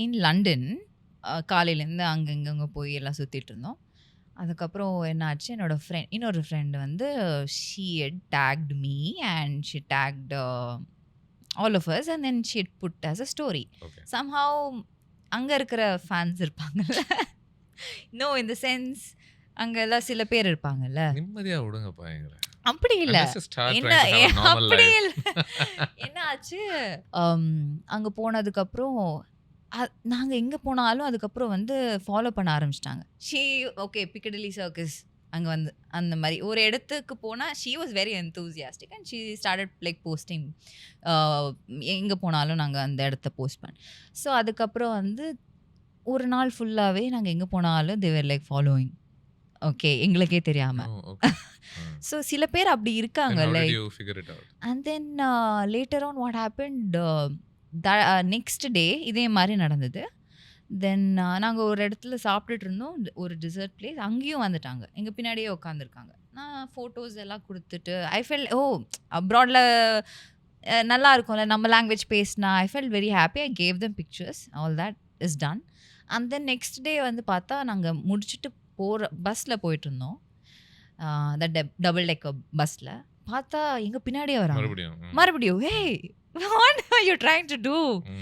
In London. காலையிலேருந்து அங்கே போய் எல்லாம் சுற்றிட்டு இருந்தோம். அதுக்கப்புறம் என்னாச்சு, இன்னொரு ஃப்ரெண்ட் வந்து she had tagged me and she tagged all of us and then she had put as a story. Okay. Somehow அங்கே இருக்கிற ஃபேன்ஸ் இருப்பாங்கல்ல, நோ இன் த சென்ஸ் அங்கெல்லாம் சில பேர் இருப்பாங்கல்ல. நிம்மதியா விடுங்கப்பா எங்களை. அப்படி இல்ல, Let's just start என்ன trying to have a normal அப்படி life. இல்ல. என்ன ஆச்சு, அங்கே போனதுக்கப்புறம் நாங்கள் எங்கே போனாலும் அதுக்கப்புறம் வந்து ஃபாலோ பண்ண ஆரம்பிச்சிட்டாங்க. ஓகே பிக்கடிலி சர்க்கஸ் அங்கே வந்து அந்த மாதிரி ஒரு இடத்துக்கு போனால் she was very enthusiastic and she started like posting. எங்கே போனாலும் நாங்கள் அந்த இடத்த போஸ்ட் பண்ண. ஸோ அதுக்கப்புறம் வந்து ஒரு நாள் ஃபுல்லாகவே நாங்கள் எங்கே போனாலும் தேவர் லைக் ஃபாலோயிங். ஓகே, எங்களுக்கே தெரியாமல். Oh, okay. ஸோ சில பேர் அப்படி இருக்காங்க. Then how did like you figure it out? And then later on what happened, next day இதே மாதிரி நடந்தது. தென் நாங்கள் ஒரு இடத்துல சாப்பிட்டுட்டு இருந்தோம், ஒரு டிசர்ட் பிளேஸ். அங்கேயும் வந்துட்டாங்க, எங்கள் பின்னாடியே உட்காந்துருக்காங்க. நான் ஃபோட்டோஸ் எல்லாம் கொடுத்துட்டு ஐ ஃபெல் அப்ராடில் நல்லா இருக்கும்ல நம்ம லாங்குவேஜ் பேசினா. I felt very happy. I gave them pictures, all that is done. And then next day வந்து பார்த்தா நாங்கள் முடிச்சுட்டு பஸ்ஸில் போயிட்டு இருந்தோம், டபுள் டெக்கர் பஸ்ஸில். பார்த்தா எங்கள் பின்னாடியே வராங்க மறுபடியும் மறுபடியும். ஹே, what are you trying to do?